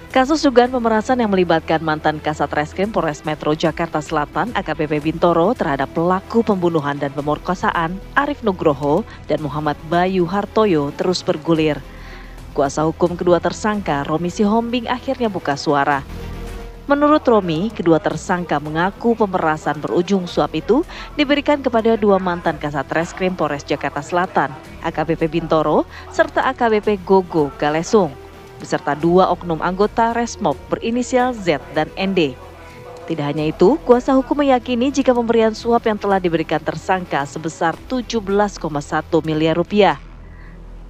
Kasus dugaan pemerasan yang melibatkan mantan Kasat Reskrim Polres Metro Jakarta Selatan AKBP Bintoro terhadap pelaku pembunuhan dan pemerkosaan Arif Nugroho dan Muhammad Bayu Hartoyo terus bergulir. Kuasa hukum kedua tersangka, Romi Sihombing, akhirnya buka suara. Menurut Romi, kedua tersangka mengaku pemerasan berujung suap itu diberikan kepada dua mantan Kasat Reskrim Polres Jakarta Selatan, AKBP Bintoro, serta AKBP Gogo Galesung, beserta dua oknum anggota Resmob berinisial Z dan ND. Tidak hanya itu, kuasa hukum meyakini jika pemberian suap yang telah diberikan tersangka sebesar 17,1 miliar rupiah.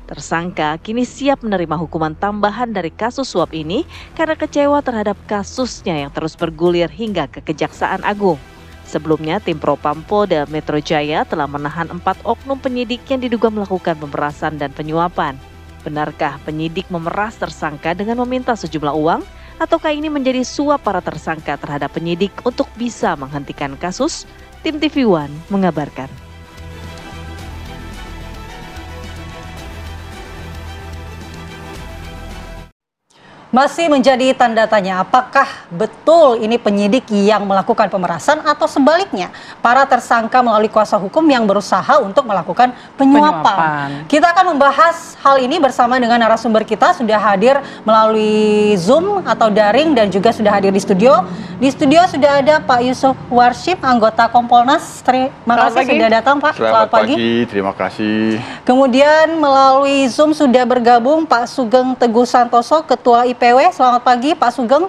Tersangka kini siap menerima hukuman tambahan dari kasus suap ini karena kecewa terhadap kasusnya yang terus bergulir hingga ke Kejaksaan Agung. Sebelumnya, tim Propam Polda Metro Jaya telah menahan 4 oknum penyidik yang diduga melakukan pemerasan dan penyuapan. Benarkah penyidik memeras tersangka dengan meminta sejumlah uang? Ataukah ini menjadi suap para tersangka terhadap penyidik untuk bisa menghentikan kasus? Tim TV One mengabarkan. Masih menjadi tanda tanya apakah betul ini penyidik yang melakukan pemerasan atau sebaliknya para tersangka melalui kuasa hukum yang berusaha untuk melakukan penyuapan. Kita akan membahas hal ini bersama dengan narasumber kita, sudah hadir melalui Zoom atau daring dan juga sudah hadir di studio. Di studio sudah ada Pak Yusuf Warship, anggota Kompolnas. Terima kasih sudah datang, Pak. Selamat pagi, terima kasih. Kemudian melalui Zoom sudah bergabung Pak Sugeng Teguh Santoso, Ketua IPW. Selamat pagi Pak Sugeng.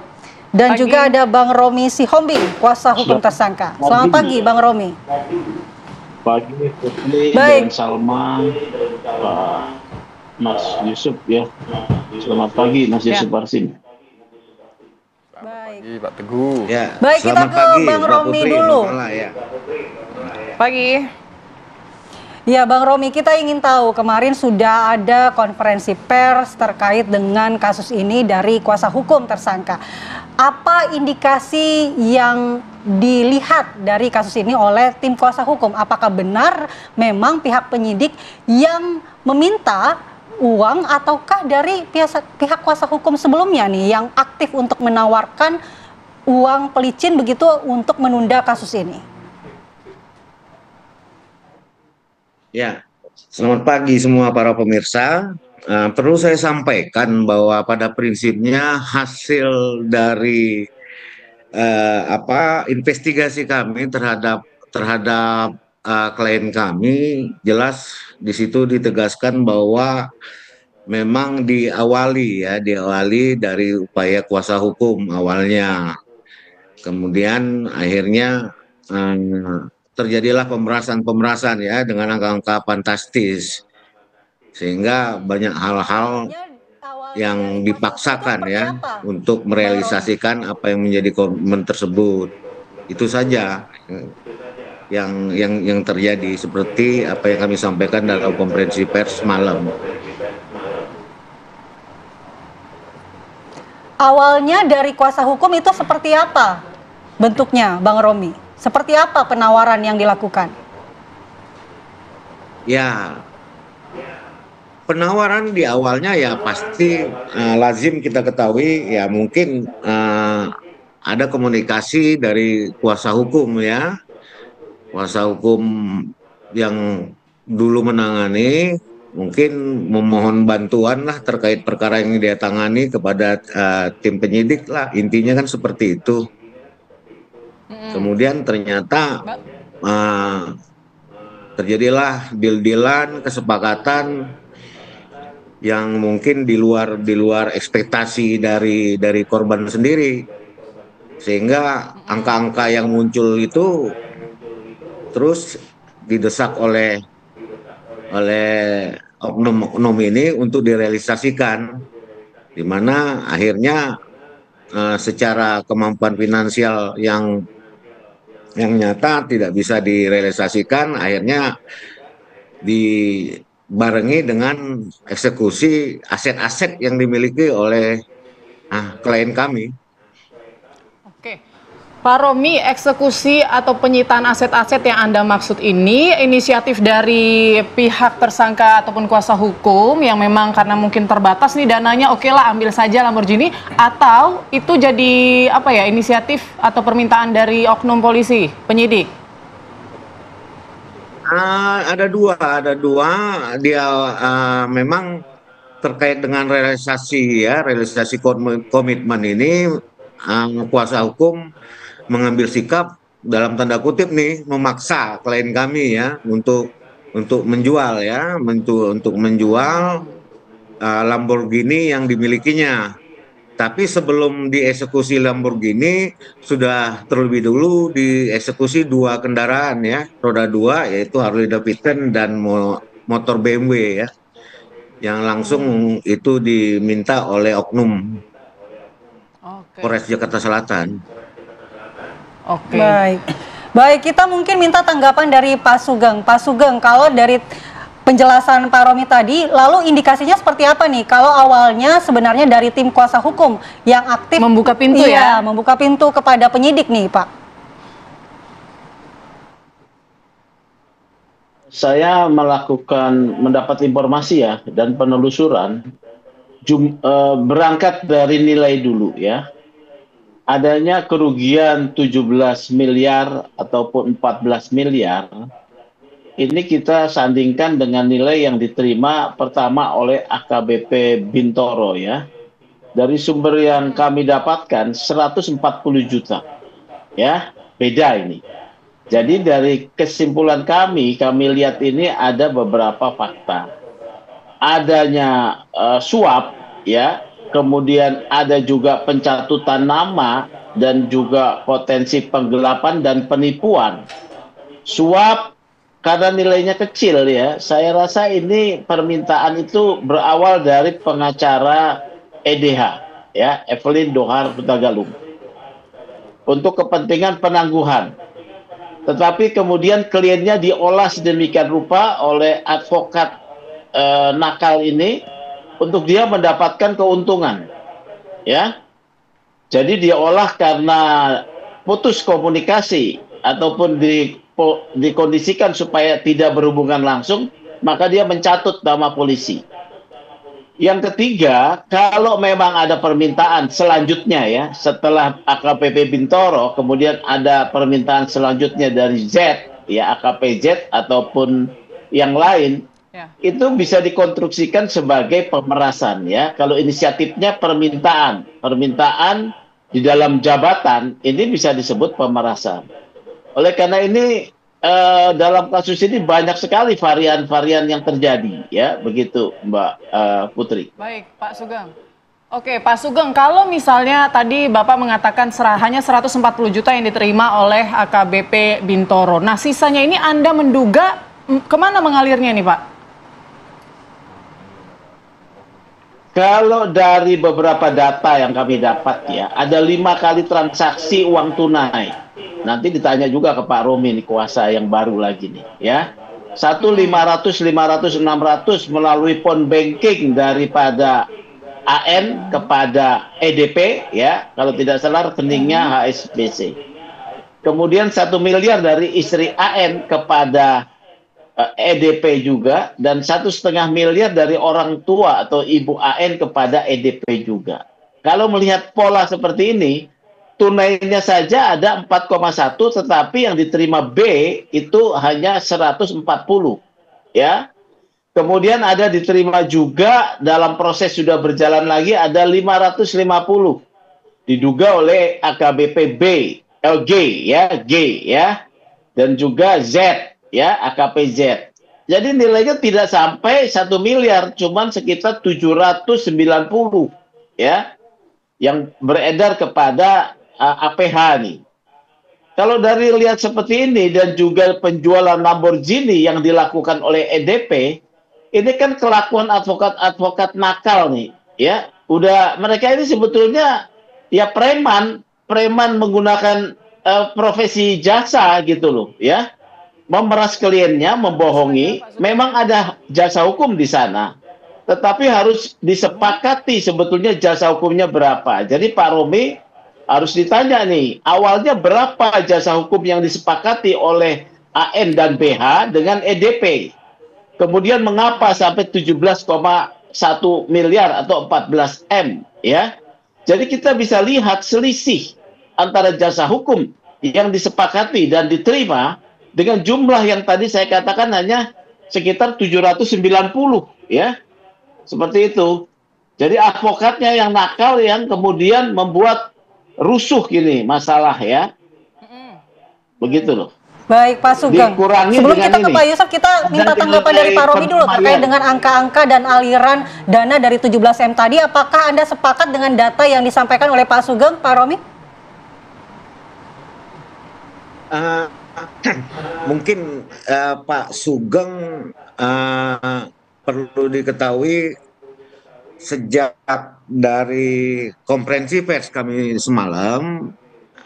Dan juga ada Bang Romi Sihombing, kuasa hukum tersangka. Selamat pagi Bang Romi. Pagi, baik. Dan Salma, Pak Mas Yusuf ya. Selamat pagi Mas Yusuf Warsim. Pagi Pak Teguh. Ya, baik, kita ke pagi, Bang Romi dulu. Pagi. Ya Bang Romi, kita ingin tahu kemarin sudah ada konferensi pers terkait dengan kasus ini dari kuasa hukum tersangka. Apa indikasi yang dilihat dari kasus ini oleh tim kuasa hukum? Apakah benar memang pihak penyidik yang meminta uang ataukah dari pihak kuasa hukum sebelumnya nih yang aktif untuk menawarkan uang pelicin begitu untuk menunda kasus ini? Ya, selamat pagi semua para pemirsa. Perlu saya sampaikan bahwa pada prinsipnya hasil dari investigasi kami terhadap klien kami, jelas di situ ditegaskan bahwa memang diawali dari upaya kuasa hukum awalnya, kemudian akhirnya terjadilah pemerasan ya dengan angka-angka fantastis, sehingga banyak hal-hal yang dipaksakan ya untuk merealisasikan apa yang menjadi komitmen tersebut. Itu saja yang terjadi, seperti apa yang kami sampaikan dalam konferensi pers malam. Awalnya dari kuasa hukum itu seperti apa bentuknya, Bang Romi? Seperti apa penawaran yang dilakukan? Ya, penawaran di awalnya ya pasti lazim kita ketahui ya, mungkin ada komunikasi dari kuasa hukum ya. Kuasa hukum yang dulu menangani mungkin memohon bantuan lah terkait perkara yang dia tangani kepada tim penyidik lah, intinya kan seperti itu. Kemudian ternyata terjadilah deal-dealan, kesepakatan yang mungkin di luar ekspektasi dari korban sendiri, sehingga angka-angka yang muncul itu terus didesak oleh oknum-oknum ini untuk direalisasikan, di mana akhirnya secara kemampuan finansial yang nyata tidak bisa direalisasikan, akhirnya dibarengi dengan eksekusi aset-aset yang dimiliki oleh klien kami. Oke, Pak Romi, eksekusi atau penyitaan aset-aset yang Anda maksud ini inisiatif dari pihak tersangka ataupun kuasa hukum yang memang karena mungkin terbatas nih dananya, oke lah ambil saja Lamborghini, atau itu jadi apa ya, inisiatif atau permintaan dari oknum polisi, penyidik? Ada dua. Dia memang terkait dengan realisasi komitmen ini, kuasa hukum mengambil sikap dalam tanda kutip nih, memaksa klien kami ya untuk menjual untuk menjual Lamborghini yang dimilikinya. Tapi sebelum dieksekusi Lamborghini, sudah terlebih dulu dieksekusi 2 kendaraan ya, roda 2, yaitu Harley Davidson dan motor BMW ya, yang langsung itu diminta oleh oknum Polres Jakarta Selatan. Oke. Baik, kita mungkin minta tanggapan dari Pak Sugeng. Pak Sugeng, kalau dari penjelasan Pak Romi tadi, lalu indikasinya seperti apa nih? Kalau awalnya sebenarnya dari tim kuasa hukum yang aktif membuka pintu membuka pintu kepada penyidik nih, Pak. Saya mendapat informasi ya dan penelusuran berangkat dari nilai dulu ya. Adanya kerugian 17 miliar ataupun 14 miliar, ini kita sandingkan dengan nilai yang diterima pertama oleh AKBP Bintoro ya. Dari sumber yang kami dapatkan 140 juta. Ya, beda ini. Jadi dari kesimpulan kami lihat ini ada beberapa fakta. Adanya suap ya, kemudian ada juga pencatutan nama dan juga potensi penggelapan dan penipuan. Suap karena nilainya kecil ya, saya rasa ini permintaan itu berawal dari pengacara EDH ya, Evelyn Dohar Hutagalung, untuk kepentingan penangguhan. Tetapi kemudian kliennya diolah sedemikian rupa oleh advokat nakal ini untuk dia mendapatkan keuntungan, ya. Jadi dia olah karena putus komunikasi ataupun dikondisikan supaya tidak berhubungan langsung, maka dia mencatut nama polisi. Yang ketiga, kalau memang ada permintaan selanjutnya ya, setelah AKBP Bintoro, kemudian ada permintaan selanjutnya dari Z, ya AKP Z ataupun yang lain, itu bisa dikonstruksikan sebagai pemerasan ya. Kalau inisiatifnya permintaan di dalam jabatan, ini bisa disebut pemerasan. Oleh karena ini dalam kasus ini banyak sekali varian-varian yang terjadi ya, begitu Mbak Putri. Baik, Pak Sugeng. Oke, Pak Sugeng, kalau misalnya tadi Bapak mengatakan hanya 140 juta yang diterima oleh AKBP Bintoro. Nah, sisanya ini Anda menduga kemana mengalirnya nih, Pak? Kalau dari beberapa data yang kami dapat ya, ada 5 kali transaksi uang tunai. Nanti ditanya juga ke Pak Romi nih, kuasa yang baru lagi nih ya. 500, 600 melalui phone banking daripada AN kepada EDP ya, kalau tidak salah rekeningnya HSBC. Kemudian 1 miliar dari istri AN kepada EDP juga, dan 1,5 miliar dari orang tua atau ibu AN kepada EDP juga. Kalau melihat pola seperti ini, tunainya saja ada 4,1, tetapi yang diterima B itu hanya 140 ya. Kemudian ada diterima juga dalam proses sudah berjalan lagi ada 550 diduga oleh AKBP G ya, dan juga Z ya, AKP Z. Jadi nilainya tidak sampai 1 miliar, cuman sekitar 790 ya, yang beredar kepada APH nih. Kalau dari lihat seperti ini dan juga penjualan Lamborghini yang dilakukan oleh EDP, ini kan kelakuan advokat-advokat nakal nih ya. Udah, mereka ini sebetulnya ya preman menggunakan profesi jasa gitu loh ya. Memeras kliennya, membohongi, memang ada jasa hukum di sana. Tetapi harus disepakati sebetulnya jasa hukumnya berapa. Jadi Pak Romi harus ditanya nih, awalnya berapa jasa hukum yang disepakati oleh AN dan BH dengan EDP? Kemudian mengapa sampai 17,1 miliar atau 14 M, ya? Jadi kita bisa lihat selisih antara jasa hukum yang disepakati dan diterima dengan jumlah yang tadi saya katakan hanya sekitar 790, ya. Seperti itu. Jadi advokatnya yang nakal yang kemudian membuat rusuh gini masalah, ya. Begitu loh. Baik Pak Sugeng, Dikurangi sebelum dengan kita ke ini. Pak Yusuf, kita minta tanggapan dari Pak Romi dulu terkait dengan angka-angka dan aliran dana dari 17 M tadi. Apakah Anda sepakat dengan data yang disampaikan oleh Pak Sugeng, Pak Romi? Mungkin Pak Sugeng perlu diketahui sejak dari konferensi pers kami semalam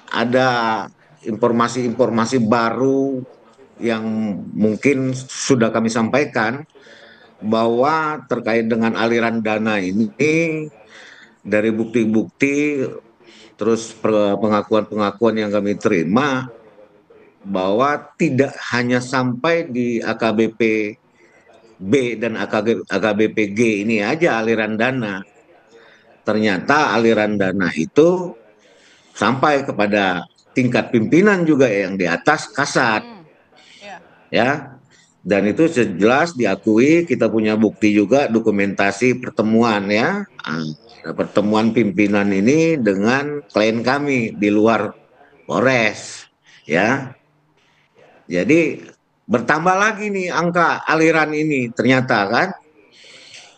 ada informasi-informasi baru yang mungkin sudah kami sampaikan bahwa terkait dengan aliran dana ini dari bukti-bukti terus pengakuan-pengakuan yang kami terima bahwa tidak hanya sampai di AKBP B dan AKBP G ini aja aliran dana. Ternyata aliran dana itu sampai kepada tingkat pimpinan juga yang di atas kasat. Ya. Dan itu jelas diakui, kita punya bukti juga dokumentasi pertemuan, ya. Pertemuan pimpinan ini dengan klien kami di luar Polres, ya. Jadi bertambah lagi nih angka aliran ini ternyata kan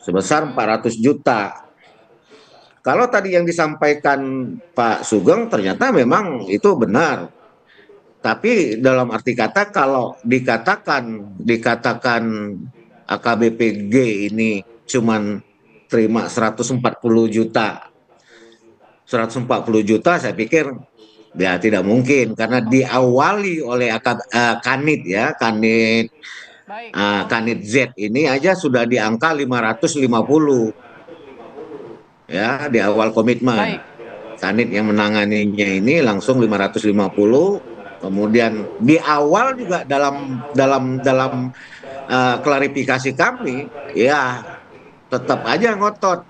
sebesar 400 juta. Kalau tadi yang disampaikan Pak Sugeng ternyata memang itu benar. Tapi dalam arti kata kalau dikatakan AKBP G ini cuman terima 140 juta. 140 juta saya pikir ya tidak mungkin karena diawali oleh Kanit, ya, Kanit Z ini aja sudah di angka 550. Ya, di awal komitmen. Kanit yang menanganinya ini langsung 550. Kemudian di awal juga dalam klarifikasi kami, ya tetap aja ngotot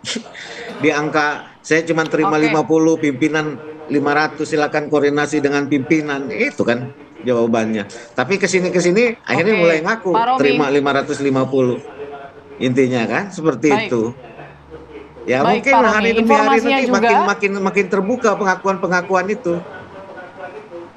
di angka saya cuma terima 50, pimpinan 500, silakan koordinasi dengan pimpinan. Itu kan jawabannya. Tapi kesini akhirnya mulai ngaku terima 550. Intinya kan seperti itu. Ya mungkin hari demi hari nanti makin terbuka pengakuan itu.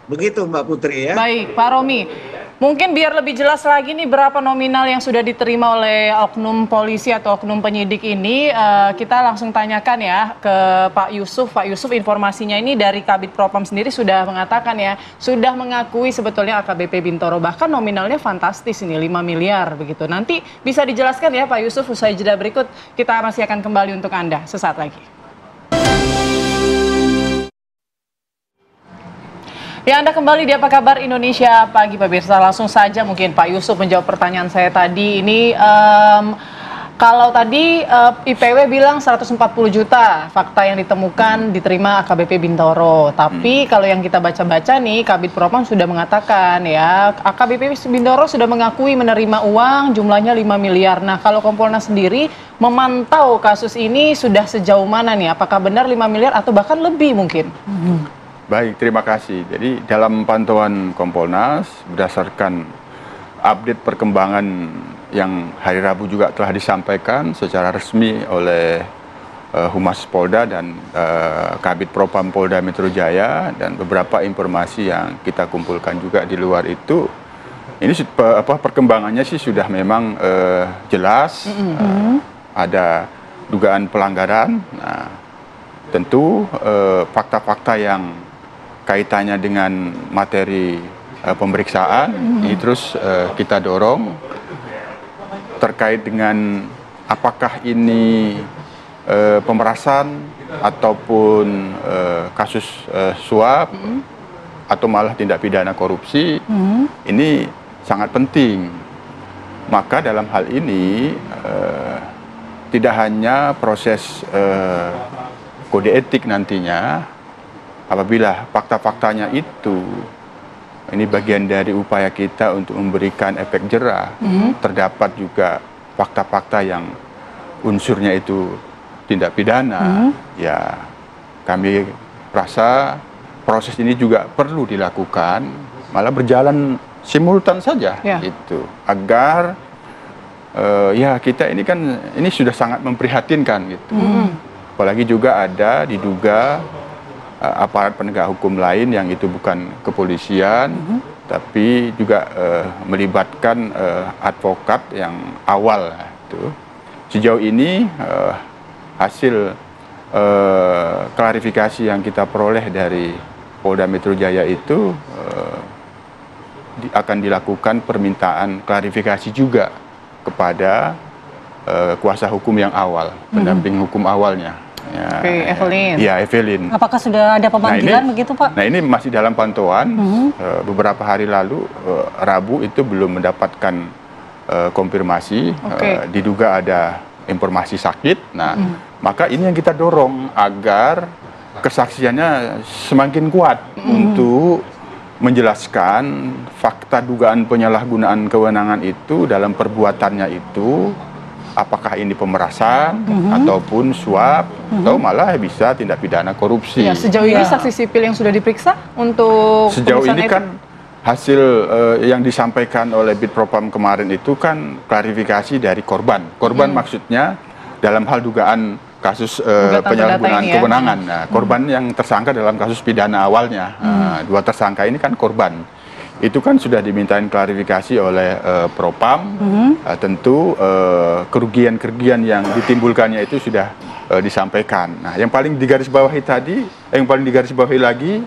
Begitu Mbak Putri, ya. Baik Pak Romi, mungkin biar lebih jelas lagi nih berapa nominal yang sudah diterima oleh oknum polisi atau oknum penyidik ini, kita langsung tanyakan ya ke Pak Yusuf. Pak Yusuf, informasinya ini dari Kabid Propam sendiri sudah mengatakan ya, sudah mengakui sebetulnya AKBP Bintoro, bahkan nominalnya fantastis ini 5 miliar begitu. Nanti bisa dijelaskan ya Pak Yusuf usai jeda berikut, kita masih akan kembali untuk Anda sesaat lagi. Ya, Anda kembali di Apa Kabar Indonesia Pagi, pemirsa. Langsung saja mungkin Pak Yusuf menjawab pertanyaan saya tadi. Ini kalau tadi IPW bilang 140 juta fakta yang ditemukan diterima AKBP Bintoro. Tapi kalau yang kita baca-baca nih, Kabid Propam sudah mengatakan ya, AKBP Bintoro sudah mengakui menerima uang jumlahnya 5 miliar. Nah, kalau Kompolnas sendiri memantau kasus ini sudah sejauh mana nih? Apakah benar 5 miliar atau bahkan lebih mungkin? Baik, terima kasih. Jadi dalam pantauan Kompolnas berdasarkan update perkembangan yang hari Rabu juga telah disampaikan secara resmi oleh Humas Polda dan Kabid Propam Polda Metro Jaya dan beberapa informasi yang kita kumpulkan juga di luar itu, ini perkembangannya sih sudah memang jelas, ada dugaan pelanggaran. Nah, tentu fakta-fakta yang kaitannya dengan materi pemeriksaan ini terus kita dorong terkait dengan apakah ini pemerasan ataupun kasus suap atau malah tindak pidana korupsi. Ini sangat penting. Maka dalam hal ini tidak hanya proses kode etik nantinya, apabila fakta-faktanya itu, ini bagian dari upaya kita untuk memberikan efek jera, terdapat juga fakta-fakta yang unsurnya itu tindak pidana, ya kami rasa proses ini juga perlu dilakukan, malah berjalan simultan saja, itu agar ya kita ini kan ini sudah sangat memprihatinkan gitu. Apalagi juga ada diduga aparat penegak hukum lain yang itu bukan kepolisian, tapi juga melibatkan advokat yang awal itu. Sejauh ini hasil klarifikasi yang kita peroleh dari Polda Metro Jaya itu akan dilakukan permintaan klarifikasi juga kepada kuasa hukum yang awal, pendamping hukum awalnya. Ya, Evelyn. Ya, Evelyn. Apakah sudah ada pemanggilan begitu, Pak? Nah, ini masih dalam pantauan. Beberapa hari lalu, Rabu itu belum mendapatkan konfirmasi. Diduga ada informasi sakit. Nah, maka ini yang kita dorong agar kesaksiannya semakin kuat untuk menjelaskan fakta dugaan penyalahgunaan kewenangan itu dalam perbuatannya itu, apakah ini pemerasan ataupun suap atau malah bisa tindak pidana korupsi. Ya, sejauh ini saksi sipil yang sudah diperiksa untuk sejauh ini kan hasil yang disampaikan oleh Bitpropam kemarin itu kan klarifikasi dari korban. Korban maksudnya dalam hal dugaan kasus penyalahgunaan kewenangan. Nah, korban yang tersangka dalam kasus pidana awalnya. Dua tersangka ini kan korban. Itu kan sudah dimintain klarifikasi oleh Propam. Tentu kerugian-kerugian yang ditimbulkannya itu sudah disampaikan. Nah, yang paling digarisbawahi tadi, yang paling digarisbawahi lagi,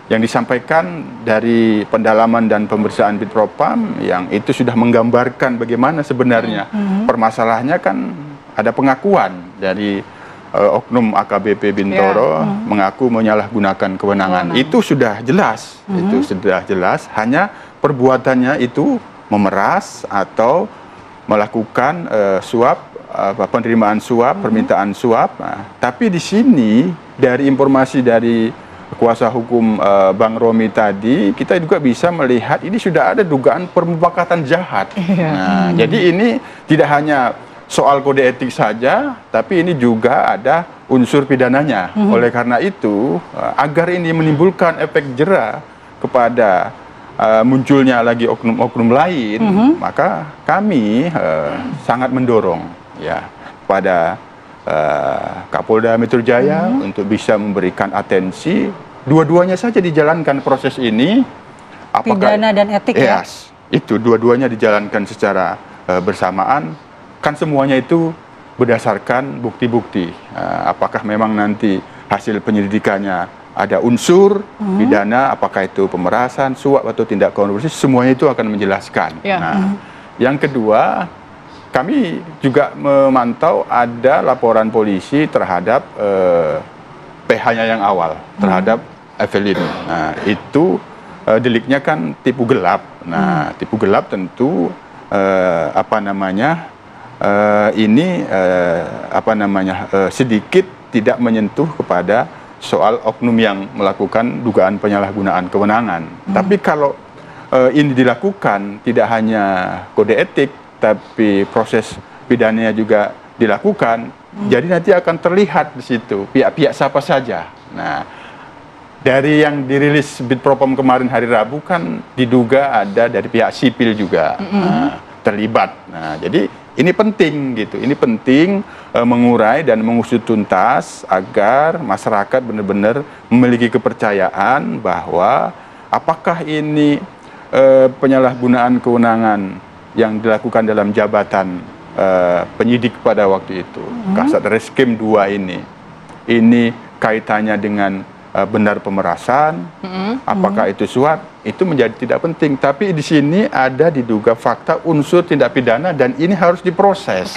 yang disampaikan dari pendalaman dan pemeriksaan Bitpropam, yang itu sudah menggambarkan bagaimana sebenarnya permasalahannya kan ada pengakuan dari oknum AKBP Bintoro mengaku menyalahgunakan kewenangan. Itu sudah jelas, itu sudah jelas. Hanya perbuatannya itu memeras atau melakukan suap, penerimaan suap, permintaan suap. Nah, tapi di sini dari informasi dari kuasa hukum Bang Romi tadi, kita juga bisa melihat ini sudah ada dugaan permufakatan jahat. Nah, jadi ini tidak hanya soal kode etik saja, tapi ini juga ada unsur pidananya. Oleh karena itu, agar ini menimbulkan efek jera kepada munculnya lagi oknum-oknum lain, maka kami sangat mendorong ya pada Kapolda Metro Jaya untuk bisa memberikan atensi, dua-duanya saja dijalankan proses ini. Apakah, pidana dan etik itu dua-duanya dijalankan secara bersamaan. Kan semuanya itu berdasarkan bukti-bukti. Apakah memang nanti hasil penyelidikannya ada unsur pidana, apakah itu pemerasan, suap atau tindak korupsi, semuanya itu akan menjelaskan. Nah, yang kedua, kami juga memantau ada laporan polisi terhadap PH-nya yang awal, terhadap Evelyn. Nah, itu deliknya kan tipu gelap. Nah, tipu gelap tentu sedikit tidak menyentuh kepada soal oknum yang melakukan dugaan penyalahgunaan kewenangan. Tapi kalau ini dilakukan tidak hanya kode etik, tapi proses pidananya juga dilakukan, jadi nanti akan terlihat di situ pihak-pihak siapa saja. Nah, dari yang dirilis Bitpropam kemarin hari Rabu kan diduga ada dari pihak sipil juga terlibat. Nah, jadi ini penting gitu. Ini penting mengurai dan mengusut tuntas agar masyarakat benar-benar memiliki kepercayaan bahwa apakah ini penyalahgunaan kewenangan yang dilakukan dalam jabatan penyidik pada waktu itu, Kasat Reskrim 2 ini kaitannya dengan benar pemerasan, apakah itu suap, itu menjadi tidak penting. Tapi di sini ada diduga fakta unsur tindak pidana dan ini harus diproses.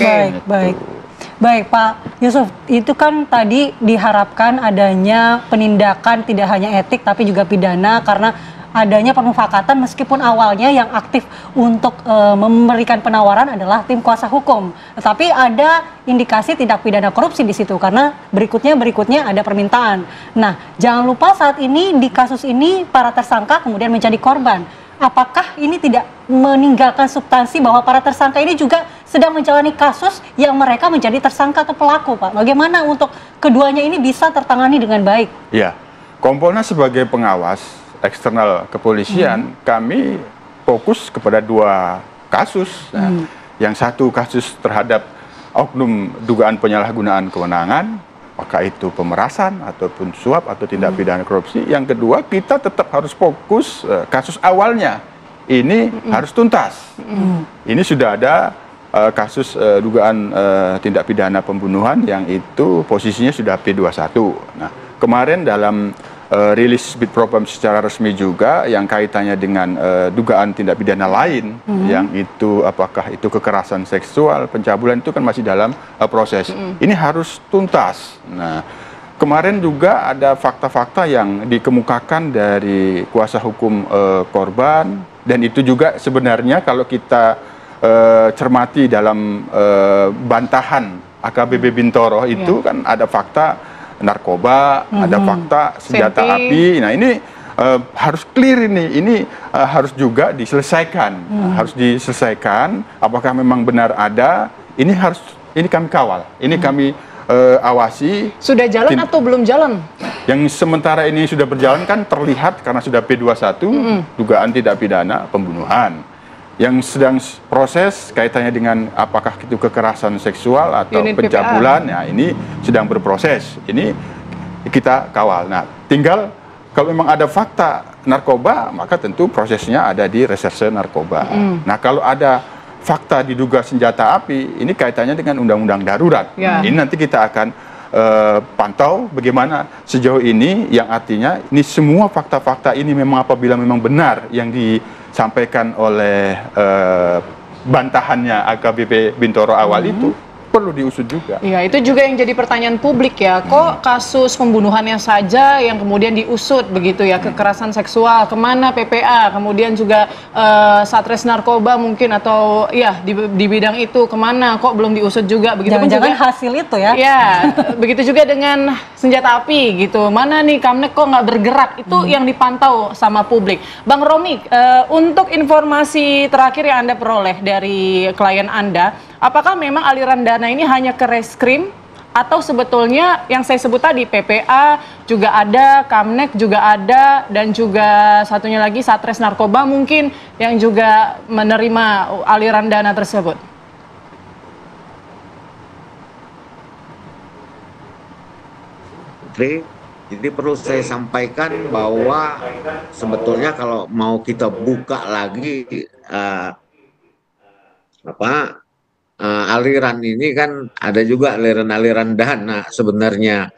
Baik Pak Yusuf, itu kan tadi diharapkan adanya penindakan tidak hanya etik tapi juga pidana, karena adanya permufakatan meskipun awalnya yang aktif untuk memberikan penawaran adalah tim kuasa hukum. Tetapi ada indikasi tindak pidana korupsi di situ karena berikutnya ada permintaan. Nah, jangan lupa saat ini di kasus ini para tersangka kemudian menjadi korban. Apakah ini tidak meninggalkan substansi bahwa para tersangka ini juga sedang menjalani kasus yang mereka menjadi tersangka atau pelaku, Pak? Bagaimana untuk keduanya ini bisa tertangani dengan baik? Ya, Kompolnas sebagai pengawas eksternal kepolisian, kami fokus kepada 2 kasus. Nah, yang satu kasus terhadap oknum dugaan penyalahgunaan kewenangan, apakah itu pemerasan ataupun suap atau tindak pidana korupsi. Yang kedua, kita tetap harus fokus kasus awalnya. Ini harus tuntas. Ini sudah ada kasus dugaan tindak pidana pembunuhan yang itu posisinya sudah P21. Nah, kemarin dalam rilis Bitpropam secara resmi juga yang kaitannya dengan dugaan tindak pidana lain yang itu apakah itu kekerasan seksual, pencabulan itu kan masih dalam proses. Ini harus tuntas. Nah, kemarin juga ada fakta-fakta yang dikemukakan dari kuasa hukum korban dan itu juga sebenarnya kalau kita cermati dalam bantahan AKBP Bintoro itu kan ada fakta narkoba, ada fakta senjata api. Nah, ini harus clear ini harus juga diselesaikan. Harus diselesaikan apakah memang benar ada, ini kami kawal. Ini kami awasi. Sudah jalan atau belum jalan? Yang sementara ini sudah berjalan kan terlihat karena sudah P21 dugaan tindak pidana pembunuhan. Yang sedang proses kaitannya dengan apakah itu kekerasan seksual atau Unit pencabulan, ya ini sedang berproses. Ini kita kawal. Nah, tinggal kalau memang ada fakta narkoba, maka tentu prosesnya ada di reserse narkoba. Nah, kalau ada fakta diduga senjata api, ini kaitannya dengan undang-undang darurat. Ini nanti kita akan pantau bagaimana sejauh ini, yang artinya ini semua fakta-fakta ini memang apabila memang benar yang disampaikan oleh bantahannya AKBP Bintoro awal itu perlu diusut juga. Iya, itu juga yang jadi pertanyaan publik ya. Kok kasus pembunuhannya saja yang kemudian diusut begitu ya, kekerasan seksual, kemana PPA, kemudian juga Satres Narkoba mungkin atau ya di bidang itu kemana, kok belum diusut juga begitu. Jangan-jangan hasil itu ya. Ya, begitu juga dengan senjata api gitu. Mana nih Kamnek kok nggak bergerak, itu yang dipantau sama publik. Bang Romi, untuk informasi terakhir yang Anda peroleh dari klien Anda, apakah memang aliran dana ini hanya ke reskrim atau sebetulnya yang saya sebut tadi PPA juga ada, Kamnek juga ada, dan juga satunya lagi Satres Narkoba mungkin yang juga menerima aliran dana tersebut? Jadi perlu saya sampaikan bahwa sebetulnya kalau mau kita buka lagi aliran ini kan ada juga aliran-aliran dana sebenarnya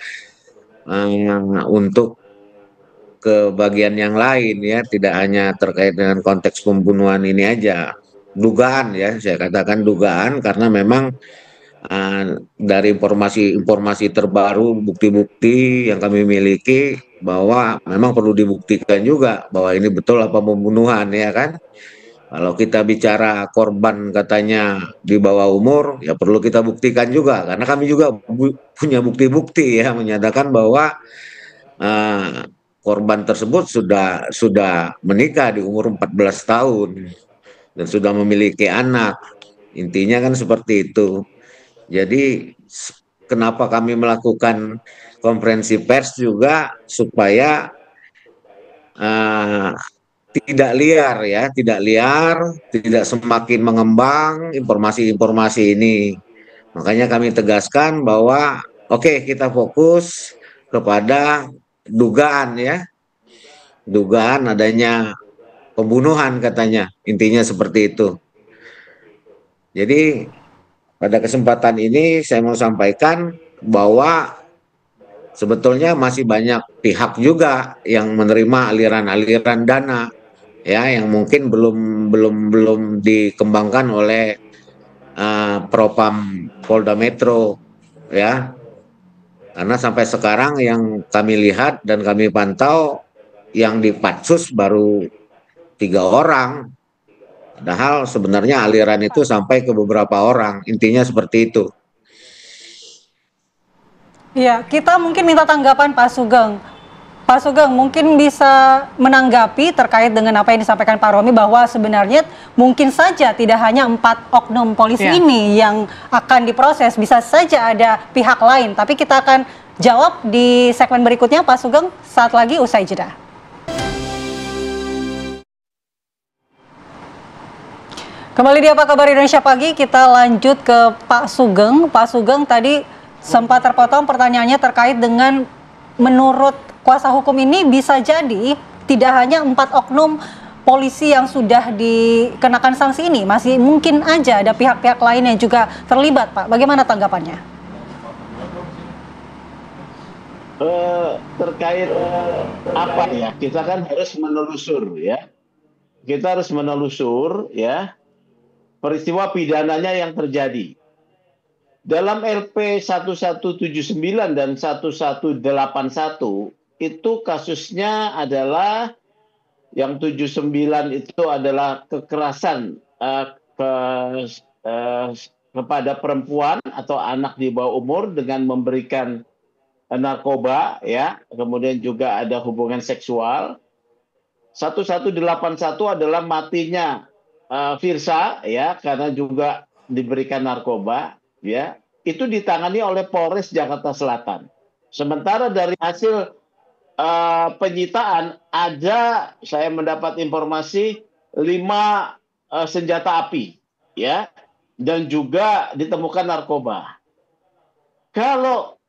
untuk ke bagian yang lain ya, tidak hanya terkait dengan konteks pembunuhan ini aja. Dugaan ya, saya katakan dugaan karena memang dari informasi terbaru, bukti-bukti yang kami miliki bahwa memang perlu dibuktikan juga bahwa ini betul apa pembunuhan ya kan. Kalau kita bicara korban katanya di bawah umur, ya perlu kita buktikan juga karena kami juga punya bukti-bukti ya menyatakan bahwa korban tersebut sudah menikah di umur 14 tahun dan sudah memiliki anak. Intinya kan seperti itu. Jadi kenapa kami melakukan konferensi pers juga supaya tidak liar ya, tidak semakin mengembang informasi-informasi ini. Makanya kami tegaskan bahwa oke, kita fokus kepada dugaan ya, dugaan adanya pembunuhan katanya, intinya seperti itu. Jadi pada kesempatan ini saya mau sampaikan bahwa sebetulnya masih banyak pihak juga yang menerima aliran-aliran dana ya yang mungkin belum dikembangkan oleh Propam Polda Metro ya. Karena sampai sekarang yang kami lihat dan kami pantau yang di Patsus baru 3 orang. Padahal sebenarnya aliran itu sampai ke beberapa orang. Intinya seperti itu. Ya, kita mungkin minta tanggapan Pak Sugeng. Pak Sugeng mungkin bisa menanggapi terkait dengan apa yang disampaikan Pak Romi bahwa sebenarnya mungkin saja tidak hanya 4 oknum polisi ini yang akan diproses, bisa saja ada pihak lain. Tapi kita akan jawab di segmen berikutnya Pak Sugeng saat lagi usai jeda. Kembali di Apa Kabar Indonesia Pagi, kita lanjut ke Pak Sugeng. Pak Sugeng tadi sempat terpotong pertanyaannya terkait dengan menurut kuasa hukum ini bisa jadi tidak hanya 4 oknum polisi yang sudah dikenakan sanksi ini, masih mungkin aja ada pihak-pihak lain yang juga terlibat, Pak. Bagaimana tanggapannya? Terkait apa ya? Kita kan harus menelusur ya. Kita harus menelusur ya peristiwa pidananya yang terjadi. Dalam LP 1179 dan 1181 itu kasusnya adalah yang 79 itu adalah kekerasan kepada perempuan atau anak di bawah umur dengan memberikan narkoba ya, kemudian juga ada hubungan seksual. 1181 adalah matinya Firsa ya karena juga diberikan narkoba ya, itu ditangani oleh Polres Jakarta Selatan. Sementara dari hasil penyitaan ada, saya mendapat informasi 5 senjata api ya, dan juga ditemukan narkoba. Kalau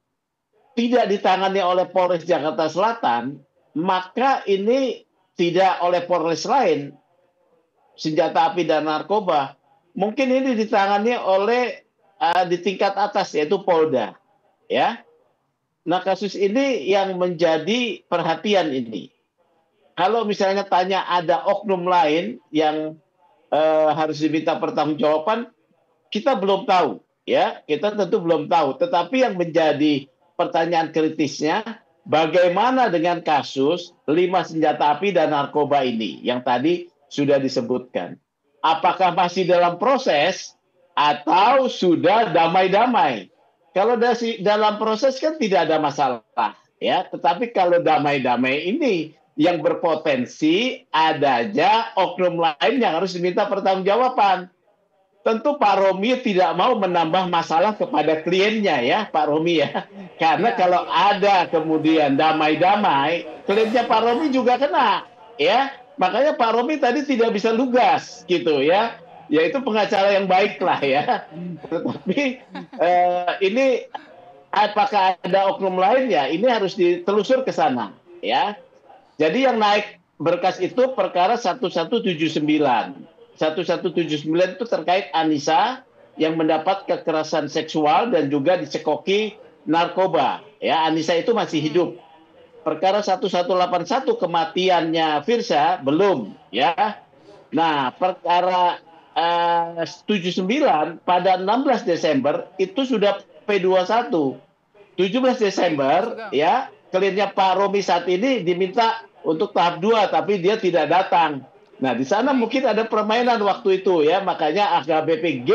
tidak ditangani oleh Polres Jakarta Selatan, maka ini tidak oleh Polres lain, senjata api dan narkoba, mungkin ini ditangani oleh di tingkat atas yaitu Polda ya. Nah, kasus ini yang menjadi perhatian ini. Kalau misalnya tanya ada oknum lain yang harus diminta pertanggungjawaban, kita belum tahu ya, kita tentu belum tahu. Tetapi yang menjadi pertanyaan kritisnya, bagaimana dengan kasus 5 senjata api dan narkoba ini yang tadi sudah disebutkan. Apakah masih dalam proses atau sudah damai-damai? Kalau dalam proses kan tidak ada masalah ya, tetapi kalau damai-damai ini yang berpotensi adanya oknum lain yang harus diminta pertanggungjawaban. Tentu Pak Romi tidak mau menambah masalah kepada kliennya ya, Pak Romi ya. Karena kalau ada kemudian damai-damai, kliennya Pak Romi juga kena ya. Makanya Pak Romi tadi tidak bisa lugas gitu ya. Yaitu pengacara yang baik lah ya. Tetapi ini apakah ada oknum lain ya? Ini harus ditelusur ke sana ya. Jadi yang naik berkas itu perkara 1179. 1179 itu terkait Anissa yang mendapat kekerasan seksual dan juga dicekoki narkoba. Ya, Anissa itu masih hidup. Perkara 1181 kematiannya Firsa belum ya. Nah, perkara 79 pada 16 Desember itu sudah P21. 17 Desember ya, kliennya Pak Romi saat ini diminta untuk tahap 2 tapi dia tidak datang. Nah, di sana mungkin ada permainan waktu itu ya, makanya AKBP G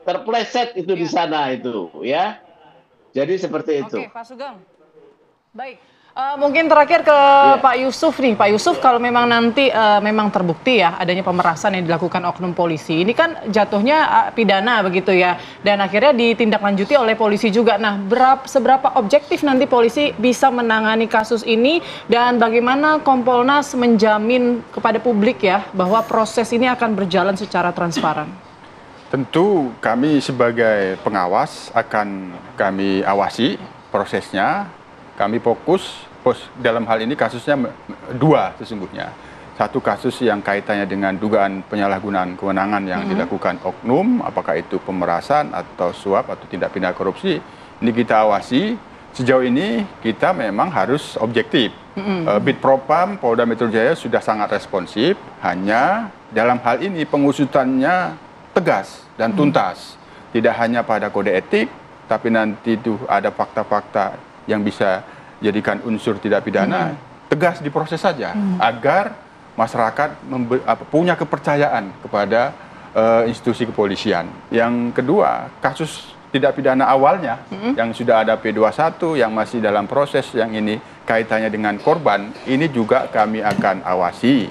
terpleset itu di sana itu ya. Jadi seperti itu. Oke, Pak Sugeng. Baik. Mungkin terakhir ke Pak Yusuf nih. Pak Yusuf, kalau memang nanti memang terbukti ya adanya pemerasan yang dilakukan oknum polisi, ini kan jatuhnya pidana begitu ya, dan akhirnya ditindaklanjuti oleh polisi juga. Nah, seberapa objektif nanti polisi bisa menangani kasus ini dan bagaimana Kompolnas menjamin kepada publik ya bahwa proses ini akan berjalan secara transparan? Tentu kami sebagai pengawas akan kami awasi prosesnya. Kami fokus dalam hal ini kasusnya 2 sesungguhnya. Satu kasus yang kaitannya dengan dugaan penyalahgunaan kewenangan yang dilakukan oknum, apakah itu pemerasan atau suap atau tindak pidana korupsi, ini kita awasi. Sejauh ini kita memang harus objektif. Bitpropam Polda Metro Jaya sudah sangat responsif, hanya dalam hal ini pengusutannya tegas dan tuntas. Tidak hanya pada kode etik, tapi nanti itu ada fakta-fakta yang bisa jadikan unsur tidak pidana, tegas diproses saja agar masyarakat punya kepercayaan kepada institusi kepolisian. Yang kedua, kasus tidak pidana awalnya yang sudah ada P21 yang masih dalam proses, yang ini kaitannya dengan korban, ini juga kami akan awasi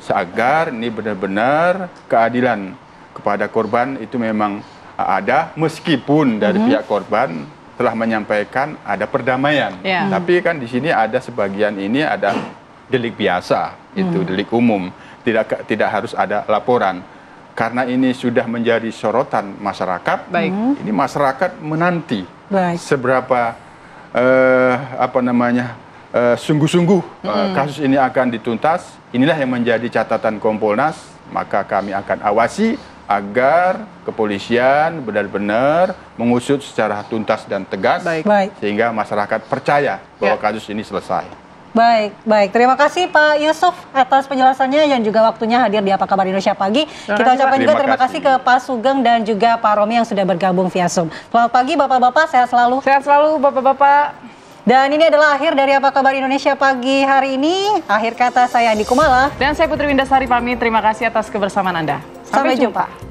agar ini benar-benar keadilan kepada korban itu memang ada, meskipun dari pihak korban telah menyampaikan ada perdamaian. Tapi kan di sini ada sebagian ini ada delik biasa, itu delik umum, tidak harus ada laporan. Karena ini sudah menjadi sorotan masyarakat, ini masyarakat menanti seberapa sungguh-sungguh kasus ini akan dituntas. Inilah yang menjadi catatan Kompolnas, maka kami akan awasi agar kepolisian benar-benar mengusut secara tuntas dan tegas, sehingga masyarakat percaya bahwa kasus ini selesai. Baik. Terima kasih Pak Yusuf atas penjelasannya dan juga waktunya hadir di Apa Kabar Indonesia Pagi. Kita ucapkan juga terima kasih ke Pak Sugeng dan juga Pak Romi yang sudah bergabung via Zoom. Selamat pagi Bapak-Bapak, sehat selalu. Sehat selalu Bapak-Bapak. Dan ini adalah akhir dari Apa Kabar Indonesia Pagi hari ini. Akhir kata saya Andi Kumala. Dan saya Putri Windasari pamit. Terima kasih atas kebersamaan Anda. Sampai jumpa.